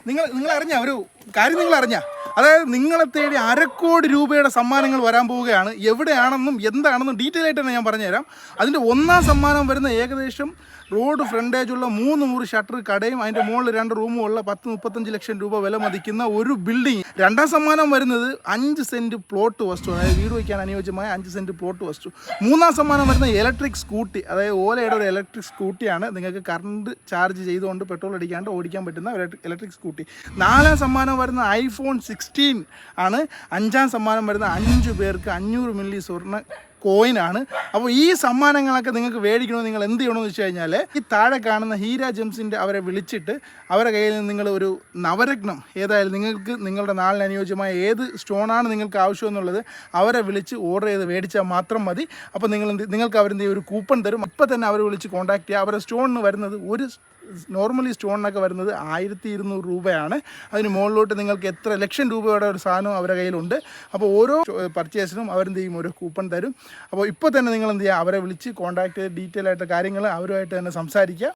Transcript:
നിങ്ങൾ അറിഞ്ഞ ഒരു കാര്യം നിങ്ങൾ അറിഞ്ഞ, അതായത് നിങ്ങളെ തേടി 1/2 കോടി രൂപയുടെ സമ്മാനങ്ങൾ വരാൻ പോവുകയാണ്. എവിടെയാണെന്നും എന്താണെന്നും ഡീറ്റെയിൽ ആയിട്ട് തന്നെ ഞാൻ പറഞ്ഞുതരാം. അതിൻ്റെ 1ാം സമ്മാനം വരുന്ന ഏകദേശം റോഡ് ഫ്രണ്ടേജുള്ള 3 മുറി ഷട്ടർ കടയും അതിൻ്റെ മുകളിൽ 2 റൂമും ഉള്ള 10-35 ലക്ഷം രൂപ വില മതിക്കുന്ന ഒരു ബിൽഡിംഗ്. 2ാം സമ്മാനം വരുന്നത് 5 സെൻറ്റ് പ്ലോട്ട് വസ്തു, അതായത് വീട് വയ്ക്കാൻ അനുയോജ്യമായ 5 സെൻറ്റ് പ്ലോട്ട് വസ്തു. 3ാം സമ്മാനം വരുന്ന ഇലക്ട്രിക് സ്കൂട്ടി, അതായത് ഓലയുടെ ഒരു ഇലക്ട്രിക് സ്കൂട്ടിയാണ്. നിങ്ങൾക്ക് കറണ്ട് ചാർജ് ചെയ്തുകൊണ്ട് പെട്രോൾ അടിക്കാണ്ട് ഓടിക്കാൻ പറ്റുന്ന ഒരു ഇലക്ട്രിക് സ്കൂട്ടി. 4ാം സമ്മാനം വരുന്ന iPhone 16 ആണ്. 5ാം സമ്മാനം വരുന്ന 5 പേർക്ക് 500 മില്ലി സ്വർണ്ണ കോയിനാണ്. അപ്പോൾ ഈ സമ്മാനങ്ങളൊക്കെ നിങ്ങൾക്ക് മേടിക്കണമെന്ന് നിങ്ങൾ എന്ത് ചെയ്യണമെന്ന് വെച്ച് കഴിഞ്ഞാൽ, ഈ താഴെ കാണുന്ന ഹീര ജെംസിൻ്റെ അവരെ വിളിച്ചിട്ട് അവരുടെ കയ്യിൽ നിന്ന് നിങ്ങൾ ഒരു നവരത്നം, ഏതായാലും നിങ്ങൾക്ക് നിങ്ങളുടെ നാളിന് അനുയോജ്യമായ ഏത് സ്റ്റോണാണ് നിങ്ങൾക്ക് ആവശ്യമെന്നുള്ളത് അവരെ വിളിച്ച് ഓർഡർ ചെയ്ത് മേടിച്ചാൽ മാത്രം മതി. അപ്പോൾ നിങ്ങൾക്ക് അവരെന്ത് ചെയ്യും, ഒരു കൂപ്പൺ തരും. അപ്പോൾ തന്നെ അവരെ വിളിച്ച് കോൺടാക്ട് ചെയ്യുക. അവരുടെ സ്റ്റോണിന് വരുന്നത് നോർമലി സ്റ്റോണിനൊക്കെ വരുന്നത് 1200 രൂപയാണ്. അതിന് മുകളിലോട്ട് നിങ്ങൾക്ക് എത്ര ലക്ഷം രൂപയുടെ ഒരു സാധനം അവരുടെ കയ്യിലുണ്ട്. അപ്പോൾ ഓരോ പർച്ചേസിനും അവരെന്ത് ചെയ്യും, ഒരു കൂപ്പൺ തരും. അപ്പോൾ ഇപ്പോൾ തന്നെ നിങ്ങൾ എന്ത് ചെയ്യുക, അവരെ വിളിച്ച് കോൺടാക്ട് ചെയ്ത് ഡീറ്റെയിൽ ആയിട്ട് കാര്യങ്ങൾ അവരുമായിട്ട് തന്നെ സംസാരിക്കുക.